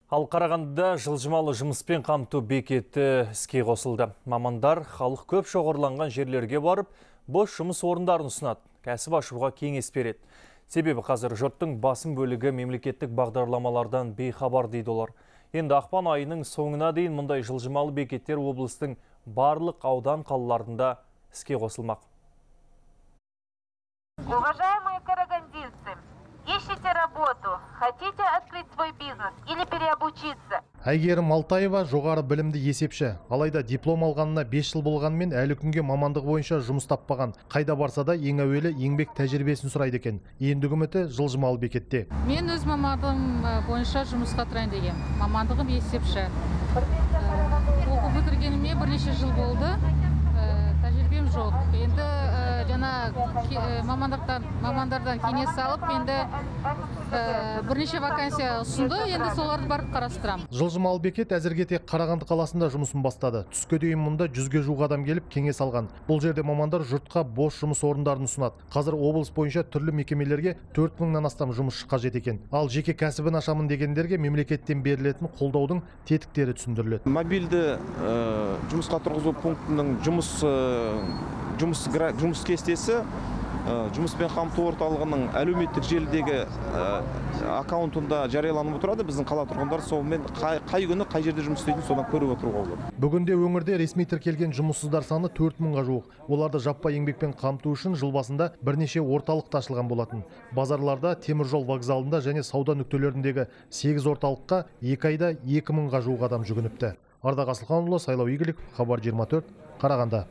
Ал Қарағандыда жылжымалы жұмыспен қамту бекеті іске қосылды. Мамандар халық көп шоғырланған жерлерге барып, бос жұмыс орындарын ұсынады, кәсіп ашуға кеңес береді. Себебі қазір жұрттың басым бөлігі мемлекеттік бағдарламалардан бейхабар дейді олар. Енді ақпан айының соңына дейін мұндай жылжымалы бекеттер облыстың барлық аудан қалаларында іске қосылмақ. Уважаемые карагандинцы, ищете работу, хотите открыть свой бизнес или переобучиться? Әйгерім Алтаева жоғары білімді есепші. Алайда диплом алғанына 5 жыл болғанымен әлі күнге мамандығы бойынша жұмыс таппаған. Қайда барса да ең әуелі еңбек тәжірибесін сұрайды екен. Ендігі үміті жылжымалы бекетте. Мен өз мамандығым бойынша жұмысқа тұрайын деген. Мамандығым есепші. Оқу бітіргеніме бірнеше жыл болды. Тәжірибем жоқ. Енді жана мамандардан кеңес алып, енді бірнеше вакансия ұсынды, енді соларды барып қарастырам. Жылжымалы бекет әзірге тек Қарағанды қаласында жұмысын бастады. Түске дейін мұнда 100-ге жуық адам келіп кеңес алған. Бұл жерде мамандар жұртқа бос жұмыс орындарын ұсынады. Қазір облыс бойынша түрлі мекемелерге 4000-нан астам жұмысшы қажет екен. Ал жеке кәсібін ашамын дегендерге мемлекеттен берілетін қолдаудың тетіктері түсіндіріледі. Мобильді жұмысқа тұрғызу пунктінің жұмыс кестесі жұмыспен қамту орталығының әлеуметтік желідегі аккаунтында жарияланып отырады. Біздің қала тұрғындары сонымен қай күні қай жерде жұмыс істейтінін содан көріп отыруға болады. Бүгінде өңірде ресми тіркелген жұмыссыздар саны 4000-ға жуық. Оларды жаппай еңбекпен қамту үшін жыл басында бірнеше орталық ашылған болатын. Базарларда, теміржол вокзалында және сауда нүктелеріндегі 8 орталыққа 2 айда 2000-ға жуық адам жүгініпті. Ардақ Асылханұлы, Сайлау Игілік, Хабар 24, Қарағанды.